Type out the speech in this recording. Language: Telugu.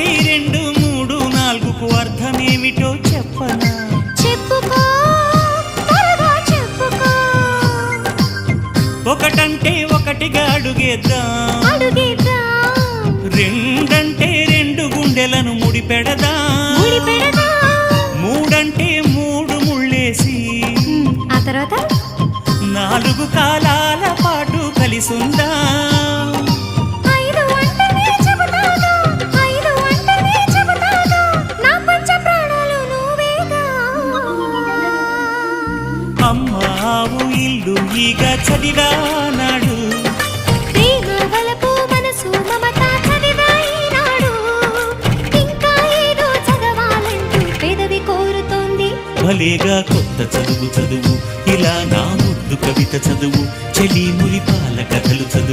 ఒకటి రెండు మూడు నాలుగుకు అర్థమేమిటో చెప్పనా? చెప్పుకో త్వరగా చెప్పుకో. ఒకటంటే ఒకటిగా అడుగేద్దాం, రెండంటే రెండు గుండెలను ముడిపెడదాం, మూడంటే మూడు ముళ్ళేసి ఆ తర్వాత నాలుగు కాలాల పాటు కలిసుందా. అమ్మావు ఇల్లు ఈగ చదివానాడు, భలేగా కొత్త చదువు చదువు, ఇలా నా ముద్దు కవిత చదువు, చెలి మురిపాల కథలు చదువు.